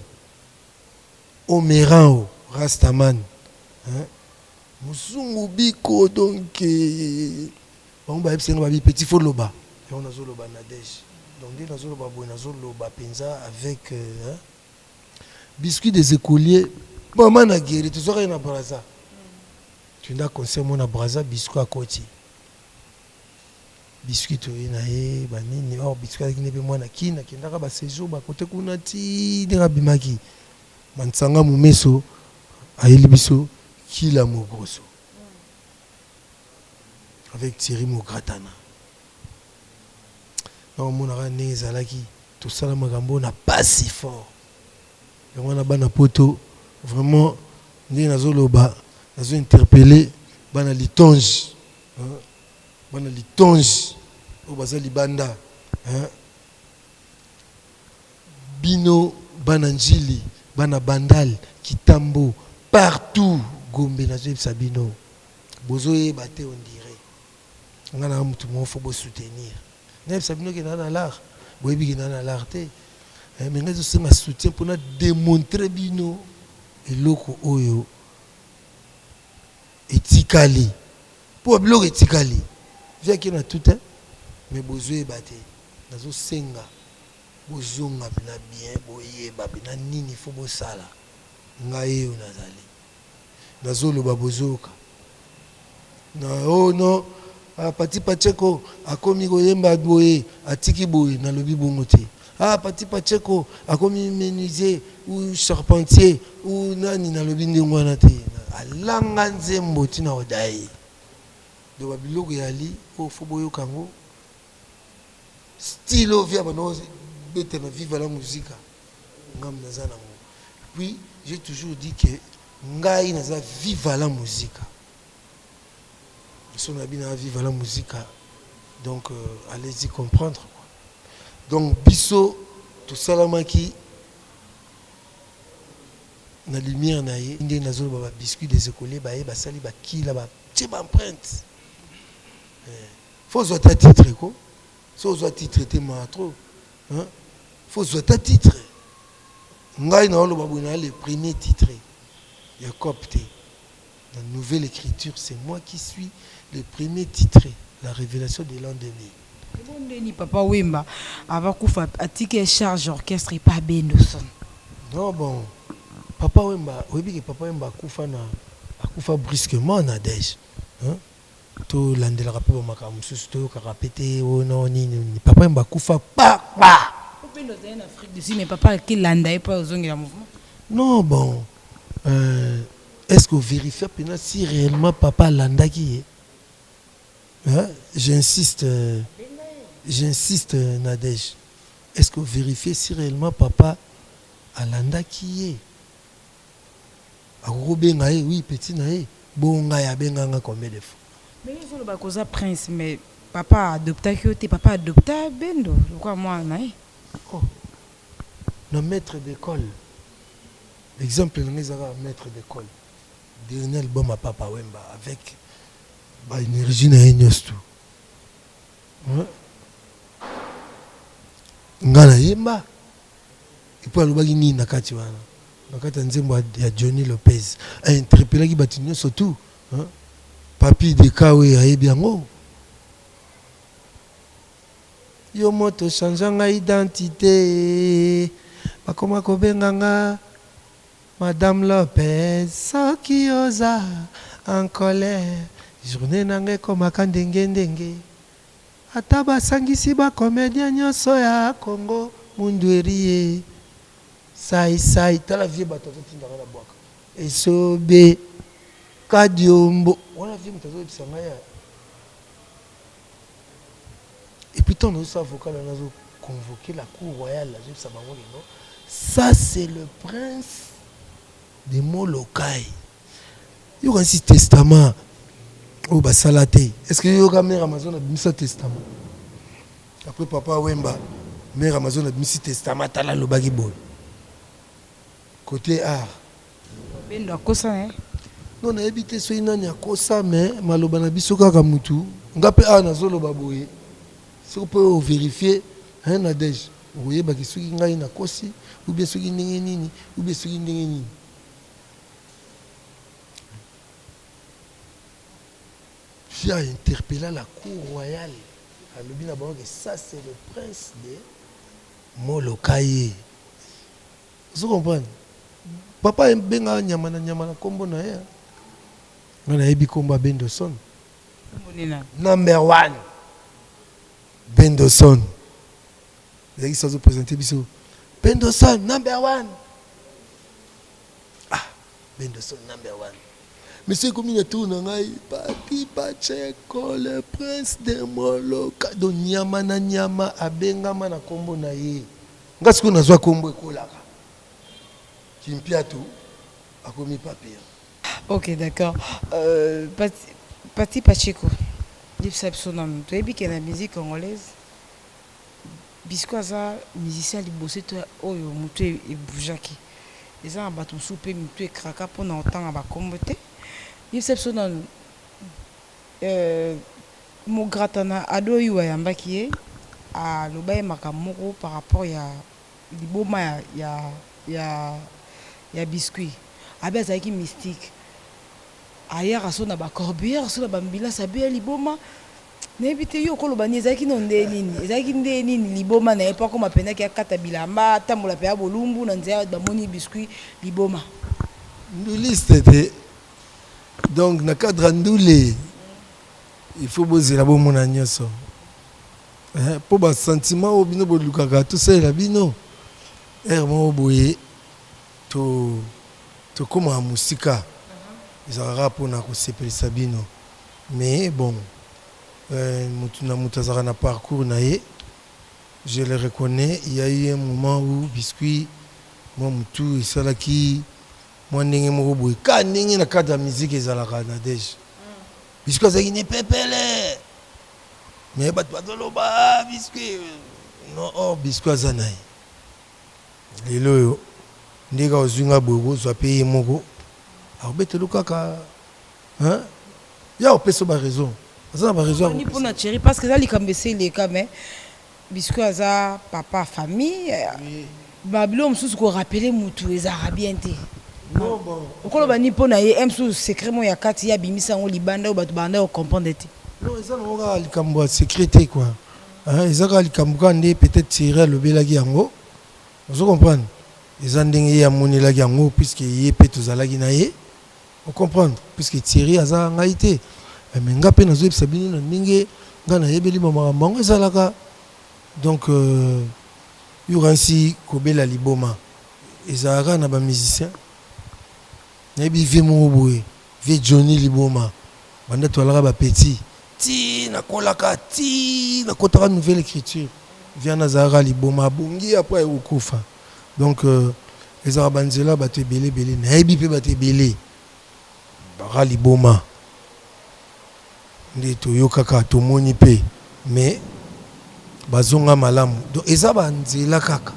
Omerao Rastaman hein Musungu biko donc on va epsenga petit fo loba et on a zo loba Nadège donc dès nazo loba boy nazo loba penza avec biscuit des écoliers maman na guéri tu sors na braza tu n'as conseil mon braza biscuit à côté biscuit to na e banini oh biscuit qui ne be mwana kina kindaka ba séjour ba côté kuna ti ndinga bimaki mansanga mumeso ayeli biso Kila Mogroso avec Thierry Mogratana. Non, mon ara nezalaki tout ça la magambo n'a pas si fort. Et on a bana poto vraiment ni nazo loba nazo interpeller bana litonge bana litonge au bazali banda hein bino bana njili bana bandal kitambo partout Gombe na Sabino bozoye baté on dirait ngana mutu mo faut soutenir na Sabino qui na l'art boyebi qui na l'art té mais ngazo senga soutien pour na démontrer bino eloko oyo etikali pour biloko etikali via qui na tout hein mais bozoye baté nazo senga bozonga bina bien boyeba bina nini faut bosala ngaye onazali nazolo babozoka na oh non Pati Pacheko akomi koyemba boye atiki boye na lobi bongo te Pati Pacheko akomi menuisier ou charpentier ou nani na lobi ndingo wana te alanga nzembo tina odai do babiloko yali o foboyo kango style via bano bete na vive la musique ngam nazana mo. Puis j'ai toujours dit que ngai naza vive la musique. Si on a bien à vivre la musique, donc allez-y comprendre quoi. Donc biso tout salamaki na lumière na ye inde nazolo baba biscuit des écoliers ba ba sali ba ki là ba tchib empreinte. Faut soit titre quoi. So soit titre te ma trop. Hein? Faut soit titre. Ngai na lo babu na le premier titre. Il y a copté. La nouvelle écriture, c'est moi qui suis le premier titré, la révélation de l'an dernier. Papa Wemba, avant Koufa, attiqué charge orchestre et pas Bendoson. Non, bon, Papa Wemba, oui, que Papa Wemba Koufa brusquement na Nadège. Tout l'andel rappel au Makamusus, tout carapété, oh non, ni Papa Wemba Koufa, pa. En Afrique du Sud, mais papa qui l'andait pas aux ongles de mouvement. Non, bon. Est-ce que vous vérifiez si réellement papa landa qui est? J'insiste, Nadège. Est-ce que vous vérifiez si réellement papa landa qui est? Oui, petit naïe. Bon, ya benganga combien de fois? Mais il faut le bakoza prince, mais papa adopta qui papa adopta bendo. Pourquoi moi naïe? Oh, nos maîtres d'école. Exemple, nous avons un maître d'école. Dernier album à Papa Wemba avec énergie na enyostu. Ngana yemba. Et puis alobaki ni nakati wana. Nakati nzembo ya Johnny Lopez. A interpellé ki batinyo surtout, Papi de Kawe ayebi yango. Yo moto changeanga identité. Bakoma kobenganga Madame Lopez, Sokioza, en colère, journée nanga ekomaka ndenge ata basangisi bacomédien nyonso ya Congo mundu erie sai tala vie bato azotindaka na bwaka esobe kadiombo wana vie moto azobebisa ngai ya et puis tant nos avocats là ont convoqué la cour royale là ça bango non ça c'est le prince de Molokai il y a un testament au basalate est-ce que yo ka mère Amazon a mis ce testament après papa Wemba mère Amazon a mis ce testament tala lo bagi boy côté art bendo akosa hein non na habité so inani akosa mais maloba na biso kaka mutu ngape a na zolo baboye si on peut vérifier un adège vous voyez baki soki ngai na kosi ou bien soki ndenge nini ou bien soki ndenge nini j'ai interpellé la cour royale à l'obina que ça c'est le prince de Molokai vous comprenez papa benga nyama na kombo na ya ngana yebi komba Bendoson number 1 Bendoson ils sont présentés biso Bendoson number 1 ah Bendoson number 1 monsieur comme il tourne ngai Papi Pacheco le prince de Molokai do nyama na nyama abengama na kombo na ye ngasi ko nazwa kombo ekolaka kimpiato akomi papier. Ok, d'accord. Papi Pacheco, tu sais que la musique congolaise, biscuit ça, musicien qui bosse toi, oh yo, mutu et boujaki. Les gens abattent un souper, mutu et kraka pendant longtemps à comboter. Tu sais mon gratana ado yo yamba qui est à l'obay makamoro par rapport ya liboma ya biscuit. Abe azaki mystique. Aya raso na ba corbière raso na bambila sabe liboma nebite yo koloba ni ezaki no ndenini ezaki ndenini liboma na epa ko mapenda ki akata bilamba tambola pe ya bolumbu na nzea ba moni biscuit liboma liste te donc na cadre ndule il faut bozela bo mona nyoso po ba sentiment o bino bolukaka tout ça la bino mo boye to comme en musique ils ont rapport na ko sepelisa bino mais bon mutu na parcours na ye je le reconnais il y a eu un moment où biscuit moi mutu esalaki moi ndenge moko boye ka ndenge na cadre ya musique ezalaka na deje biscuit azalaki ne pepele mais bato bazoloba biscuit non oh biscuit aza na ye lelo oyo ndenge ozwinga boye kozwa mpe ye moko abetelo kaka hein ya opesa ba raison aza ba raison ni pour na chérie parce que ça likambe c'est les cas mais biscuit aza papa famille babilo msusu ko rappeler mutu ezara bien te non bon okoloba ni pona ye msusu secret mo ya kati ya bimisa ngo libanda o bato banda o comprendre te non eza na ngoka likambo ya sécurité quoi hein ezaka likambo ka nde peut-être tirer le belaki yango vous comprenez eza ndenge ya monelaki yango puisque ye pe tozalaki na ye on comprendre puisque Thierry aza ngai te mais nga pe nazo yebisa bino na ndenge nga nayebeli makambo yango ezalaka donc yo ransi kobela liboma ezalaka na bamusicien nayebi vie moko boye vie Johnny liboma banda toalaka bapetit ti nakolaka ti nakotaka nouvelle écriture via nazalaka liboma abongi après ekokufa donc ezalaka banzela bato ebele nayebi mpe bato ebele baka liboma nde toyokaka tomoni mpe mais bazonga malamu donc eza banzela kaka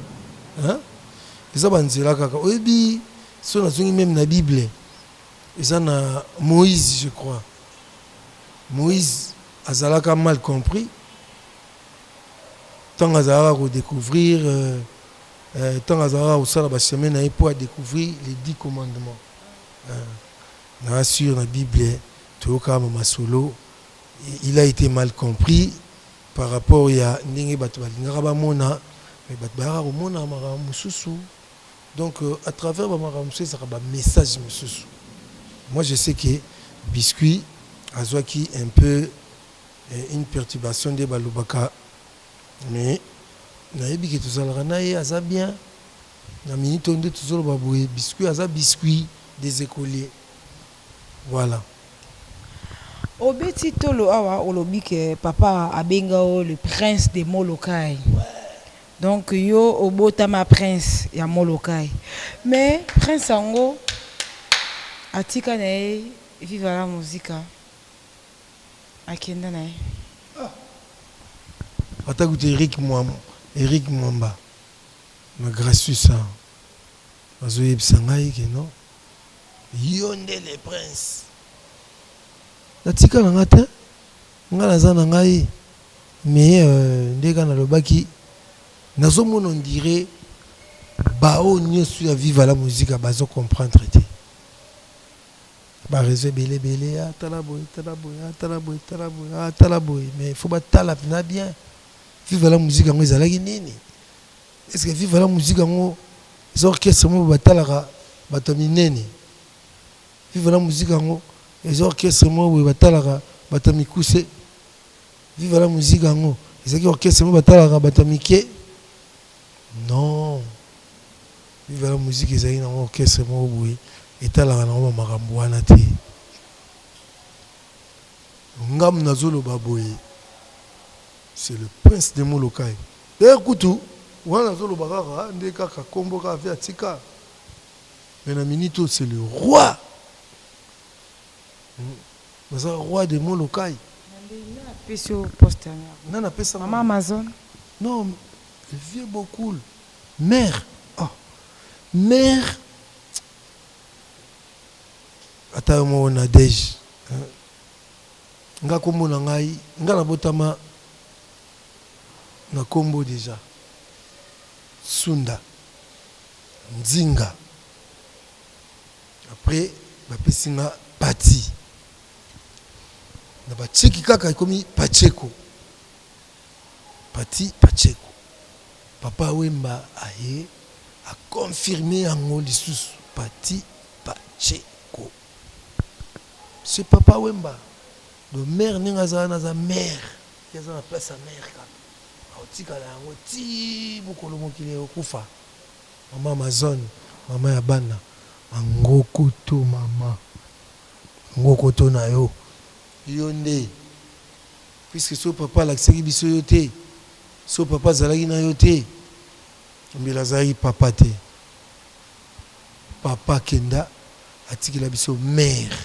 eza banzela kaka oyebi so nazongi même na bible eza na Moïse je crois Moïse azalaka mal compris tant azalaka kodécouvrir tant azalaka kosala bachemin na ye mpo adécouvrir les 10 commandements na sur la Bible toyoka masolo il a été mal compris par rapport à ndenge bato balingaka bamona mais bato bayaka komona makambo mosusu donc à travers makambo mosusu ezaka bamessage mosusu moi je sais que biscuit azwaki un peu une perturbation de balubaka mais nayebi ke tozalaka na ye aza bien na minute onde tozoloba boye biscuit aza biscuit des écoliers voilà. Obeti tolo awa olobi ke papa abenga o le prince de Molokai. Donc yo obotama prince ya Molokai. Mais prince ango atika na ye vive la musique. Akenda na ye. Atakuti Eric Mwamba na gracieux ça. Azoyebisa ngai ke non. Yonde le prince. Natika na nga te nga naza na ngai mais ndeka nalobaki nazomona on dirait bao nyonso ya vive la musique bazo comprendre te barezo ebele ebele atala boye mais faut batala mpena bien vive la musique yango ezalaki nini est-ce que vive la musique yango eza orchestre moko batalaka bato minene vive la musique yango eza orchestre moko boye batalaka bato mikuse vive la musique yango ezalaki orchestre moko batalaka bato mike non vive la musique ezalaki nango orchestre moko boye etalaka nango bamakambo wana te ngamu nazoloba boye c'est le prince de Molokai d'ailleurs kutu wana nazoloba kaka nde kaka kombo kaka ve atika mais na minute c'est le roi naza roi de Molokai nana pesa Maman Amazon. non le vieux beaucoup mère mère ata yo moko na dege nga kombo na ngai nga nabotama na kombo déjà Sunda Nzinga après bapesi nga Pati na bacheki kaka ekomi Pacheco Pati Pacheco papa Wemba aye a confirmé yango lisusu Pati Pacheco c'est papa Wemba le maire ninga za mère yaza na place ya mère kaka aotikala yango ti mokolo mokili okufa mama Amazon mama ya bana angokoto mama ngokoto na yo nde puisque so papa alakisaki biso yo te so papa azalaki na yo te mbila azalaki papa te papa kenda atikela biso mère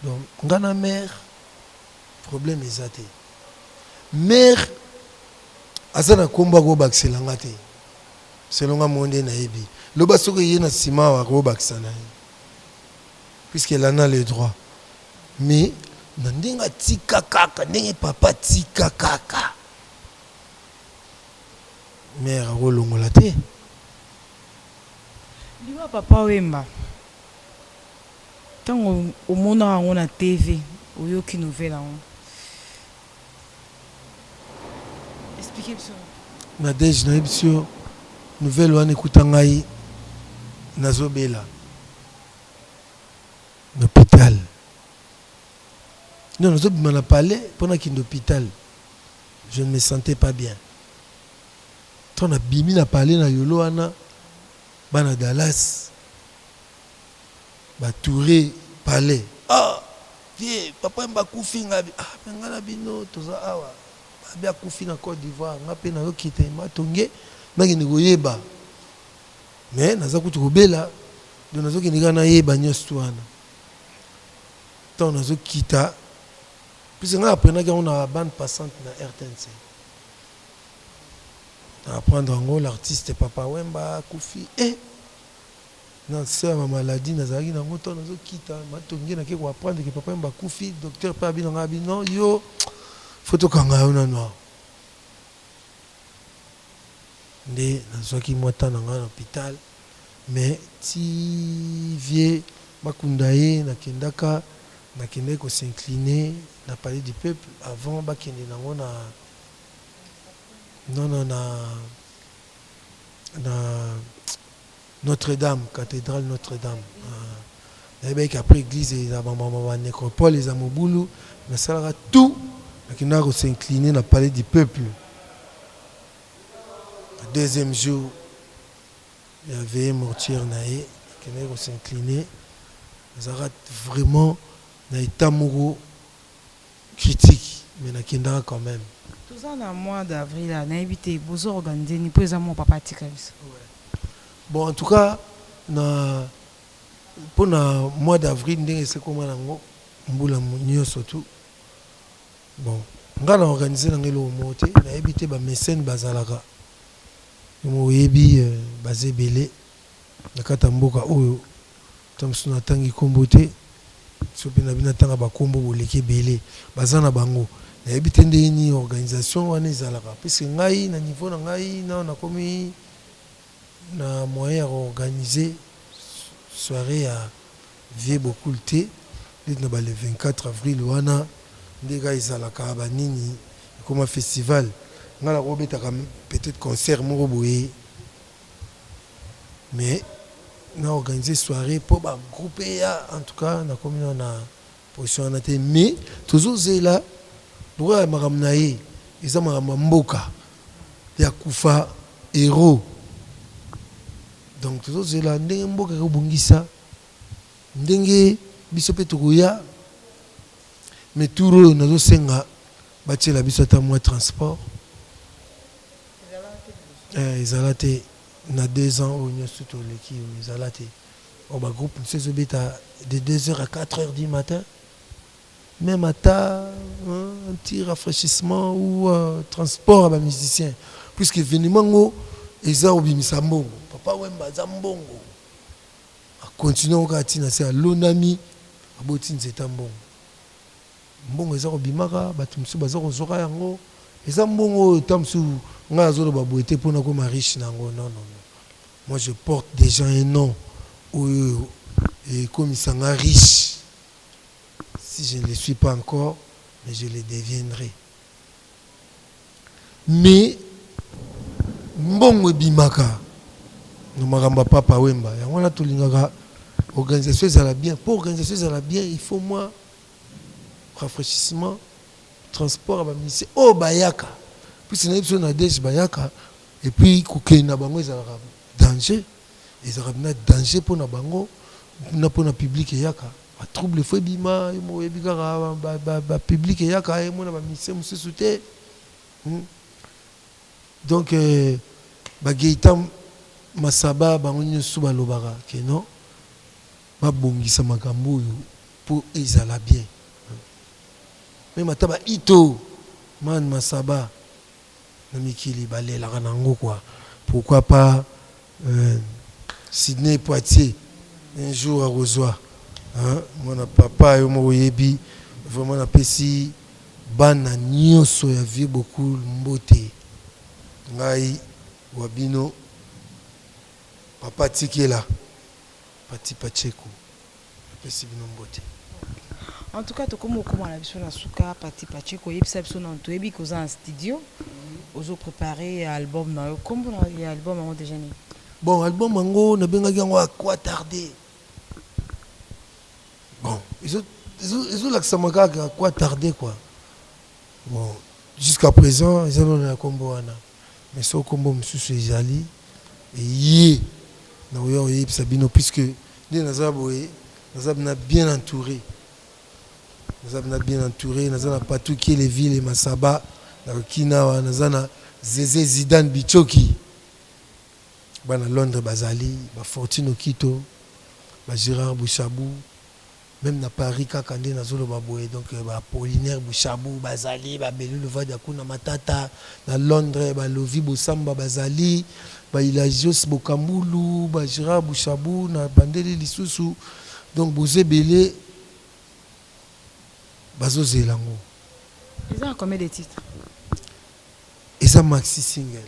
donc ngana mère problème eza te mère aza na kombo akobakisela nga te selon nga monde nayebi loba soki ye na nsima awa akobakisa na ye puisqu'elle en a le droit mais na ndenge atika kaka ndenge papa tika kaka mère akolongola te Liwa papa Wemba ntango omona yango na TV oyoki nouvelle yango expliquez biso na dege nayebi biso nouvelle wana ekuta ngai nazobela na hôpital non nazobima na palais mpona kende hôpital je ne me sentais pas bien to nabimi na palais na yolo wana bana Dallas batouré palais vie papa Wemba akufi nga me nga na bino toza awa babi akufi na Côte d'Ivoire nga mpe nazokita matonge nakende koyeba mais naza kutu kobela do nazokende kaka nayeba nyonso wana ntango nazokita puisque nga aprenaki yango na bande passante na RTNC na apprendre yango l'artiste papa Wemba akufi na sœur ma maladie nazalaki nango ntango nazokita matonge nake koapprendre ke papa Wemba akufi docteur mpe abi nanga abi non yo fo tokanga yo nano nde nazwaki mwa temps na ngai na hôpital mais ti vie bakunda ye nakendaki kosincline na palais du peuple avant bakende nango na Notre-Dame, cathédrale Notre-Dame. après l'église et la nécropole les amobulu mais ça sera tout qui n'a pas s'incliner dans le palais du peuple. Le deuxième jour il y avait un mortier naé qui n'a pas s'incliner ça sera vraiment dans l'état mourou critique mais na kindara quand même. Tout ça dans le mois d'avril là, na évité vous organiser ni pour mon papa tikabis. Bon en tout cas pour le mois d'avril c'est comment nango mbula nyo surtout. Bon nga na organiser ngelo moté na évité ba mécène bazalaka. Mo yebi bazé belé na kata mboka oyo tamsuna tangi kombote sopi na bina tanga ba kombo boleke belé bazana bango. Na évité ndeni organisation wana ezalaka parce ngai na niveau na ngai na komi na moyen organiser soirée à vie beaucoup le le 24 avril wana ndega ezalaka ba nini comme un festival ngala robetaka peut-être concert moko boye mais na organiser soirée pour ba groupe ya en tout cas na komi na position na té mais toujours zela pour makamna ye eza makamba mboka ya kufa héros donc toujours zela ndenge mboka ko bungisa ndenge biso pe tokoya mais tout le nazo senga batiela biso ta moins transport ezalate na 2 ans au nyoso to leki ezalate au ba groupe c'est beta de 2h à 4h du matin même à un petit rafraîchissement ou transport à ba musicien puisque événement ngo eza obimisa mbongo papa wemba za mbongo continue encore tina c'est à l'onami aboti nzeta mbongo mbongo eza obimaka bato msu baza kozoka yango eza mbongo tamsu nga azolo baboete pona ko riche nango non moi je porte déjà un nom et comme ça nga riche si je ne le suis pas encore mais je le deviendrai mais mbongo bimaka no magamba papa wemba yango na tolingaka organisation ezala bien pour organisation ezala bien il faut moi rafraîchissement transport ba ministère oh bayaka puis c'est une na des bayaka et puis kokena bango ezala danger ezala na danger pour na bango na pour na public yaka ba trouble fo bima mo ebika ba public yaka et mo na ba ministère mususu te donc ba geitam masaba bango nyosu balobaka ke non babongisa makambo oyo pour ezala bien même ataba ito man masaba na mikili balelaka nango quoi pourquoi pas Sydney Poitiers un jour à Rosoir mon papa yo mo yebi vraiment na pesi bana nyoso ya vie beaucoup mbote ngai wabino papa tikela Pati Pacheco pesi bino mbote. En tout cas to comme la biso na suka Pati Pacheco yebisa biso na to yebi ko za en studio ozo préparer album na comme il y a album en déjà né. Bon album mango na benga yango à quoi tarder. Bon ils ont l'accent à quoi tarder quoi. Bon jusqu'à présent ils ont la combo ana mais so combo msusu ezali et yé na oyo yebisa bino puisque les nazaboé nazabna bien entouré nazana pas tout qui les villes et masaba na kina nazana Zézé Zidane Bichoki bana Londres bazali ba Fortune Okito ba Gérard Bouchabou même na Paris kakande nazolo baboé donc ba Apollinaire Bouchabou bazali ba Belu le va na matata na Londres ba Lovi Bosamba bazali ba Ilagios Bokambulu ba Gérard Bouchabou na bandeli lisusu donc bozé belé bazo zelango ils ont combien de titres ils ont maxi single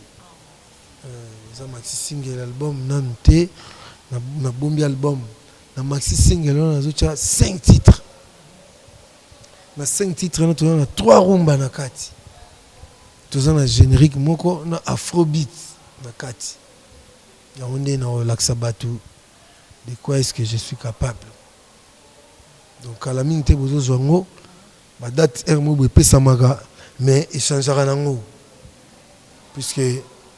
album nante na bombi album na maxi single on a 5 titres na 5 titres on a 3 rumba na kati toza na générique moko na afrobeat na kati ya onde na relaxa batu de quoi est-ce que je suis capable Donc à la minute bozo zongo ba date hermo be pesa maga mais échangera nango puisque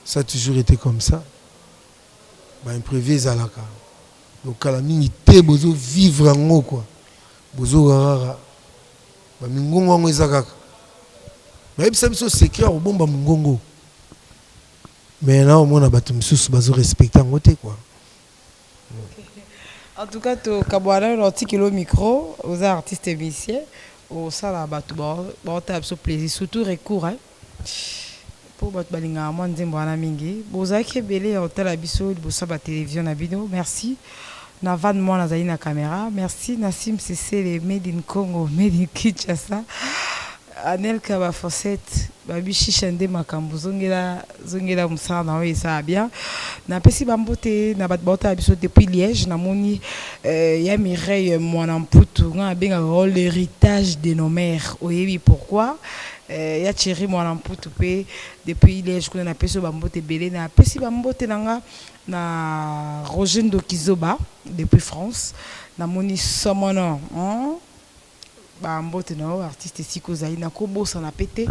ça a toujours été comme ça. Bah imprévu zalaka. Donc à la minute bozo vivre en quoi. Bozo rara. Ba mingongo ngo ezaka. Mais ça me secret au bomba mingongo. Mais là au moins bato msusu bazo respecter en côté quoi. En tout cas, tu as un micro aux artistes et musiciens. Au sala bato ba ta plaisir surtout recours pour bato balinga mo nzembo na mingi. Bozaki belé hôtel abiso bosa ba télévision na bino. Merci. Na van mo na zali na caméra. Merci Nassim Cessé les made in Congo, made in Kinshasa. Anel Kaba Fossette, Babichi Chande Makambu, Zongela Moussa, ça bien. Na pesi bambote, na batbota abiso depuis Liège, na moni, ya Mireille, mon amputu, na benga rôle l'héritage de nos mères. Oyebi pourquoi? Ya Thierry, mon amputu, depuis Liège, qu'on a pesi bambote belé, na pesi bambote nanga, na Roger Ndokizoba, depuis France, na moni Somono, Bambote no artiste siko zali na kobosa na pété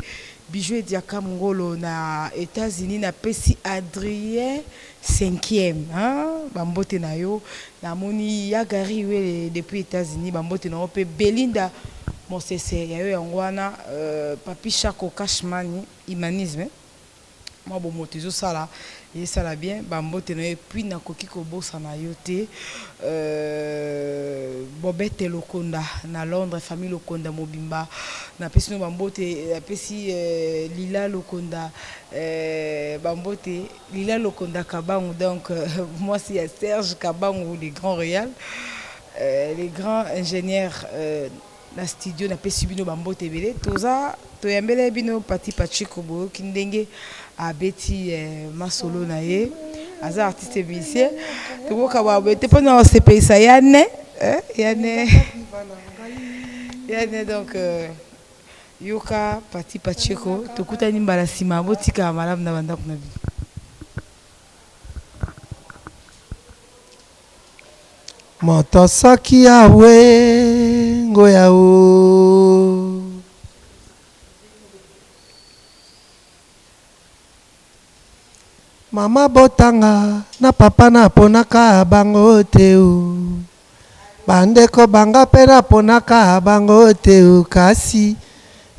bijou Diaka Mongolo na États-Unis na pesi Adrien 5e Bambote na yo na moni ya gari we depuis États-Unis Bambote na pe Belinda Mosese ya yo yangwana Papi Chako Cashmani humanisme moi bon motezo sala et ça la bien Bambote na puis na koki kobosa na yote Bobette Lokonda na Londres famille Lokonda mobimba na pesi no Bambote na pesi Lila Lokonda Bambote Lila Lokonda Kabangu donc moi c'est Serge Kabangu les grands réals les grands ingénieurs na studio na pesi bino Bambote belé toza toyambele bino Pati Pachiko bo kindenge a Betty Masolo na ye aza artiste musicien to boka ba bete pendant ce pays ça yane donc yoka Pati Pachiko to kutani mbala sima botika malamu na banda kuna bi Mata saki yawe ngoyao Mama botanga na papa na ponaka bango teu bandeko banga pena ponaka bango teu kasi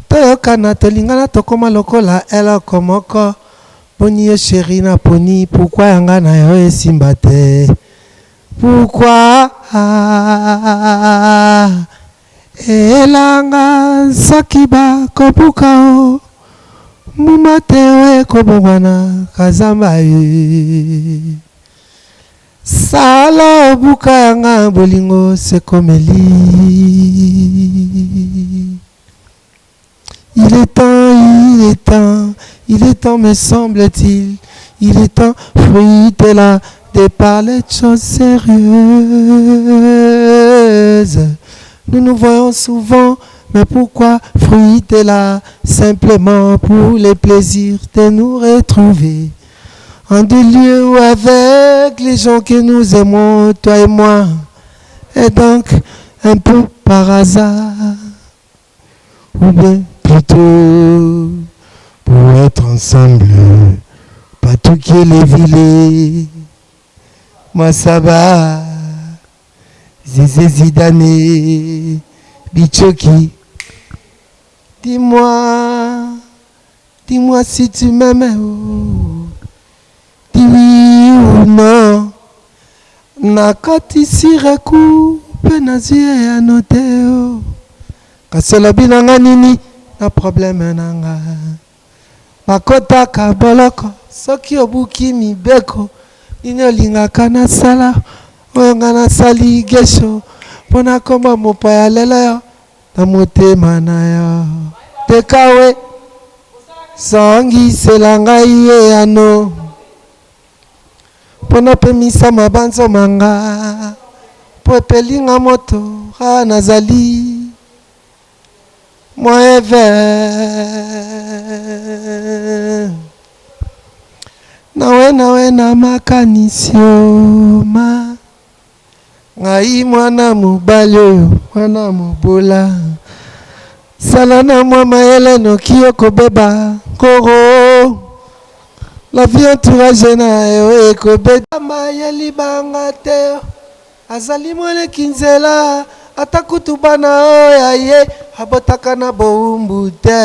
toyokana tolingana tokoma lokola ela komoko boni yo chéri na poni pourquoi yanga na yo esimba te pourquoi elanga sakiba kopukao Mumateo kobongwana kazamba ye Sala buka yanga bolingo sekomeli Il est temps me semble-t-il Il est temps fruit de là de parler de choses sérieuses Nous nous voyons souvent mais pourquoi fruiter là simplement pour les plaisirs de nous retrouver en des lieux où avec les gens que nous aimons, toi et moi, et donc un peu par hasard, ou bien plutôt pour être ensemble, pas tout qui est les villes, moi ça va, Zizé Zidane, Bichoki. Dis-moi si tu m'aimes, dis oui ou non. Nakati sireku penazie ya noteo. Kasela binanga nini na problème nanga. Bakota kaboloko soki obuki mibeko nini olingaka na sala oyo nga nasali gesho pona komba mopaya lelo yo na motema na yo. Tekawe songisela ngai ye yano pona pemisa mabanzo manga po epelinga moto nazali moeve nawe na makanisi ma ngai mwana mobali oyo mwana mobola sala na mwa mayele noki okobeba koro la vie entourage na yo ekobeta maya libanga te azali moleki nzela ata kutu bana oyo aye abotaka na bowumbu te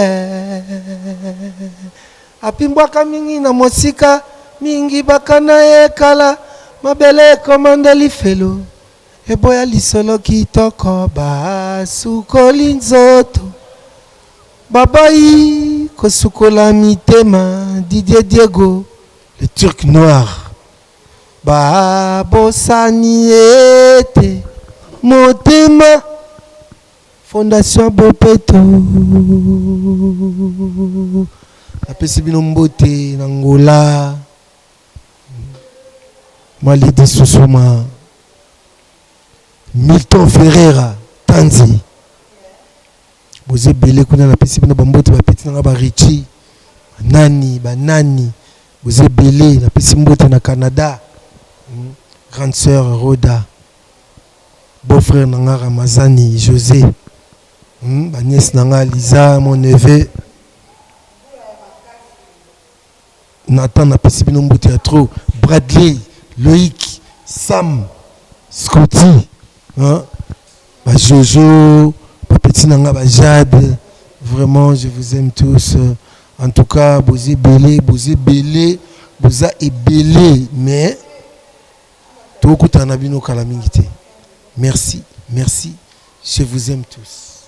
apimbwaka mingi na mosika mingi bakana ye kala mabele ekomanda lifelo eboya lisolo kitoko basukoli nzoto babai kosukola mitema Didier Diego le Turc noir babosani ete motema Fondation Bopeto apesi bino mbote na Ngola Malidi Susuma Milton Ferreira Tanzi boze belé kuna na pesi bino bambote bapeti na ba Richie banani boze belé na pesi mbote na Canada grande sœur Roda beau-frère nanga Ramazani José ba nièce nanga Lisa mon neveu Nathan na pesi bino mbote ya trop Bradley Loïc Sam Scotty ba Jojo ba petit nanga ba Jade vraiment je vous aime tous en tout cas boze belé boza ebelé mais to kutana bino kala mingi te merci je vous aime tous.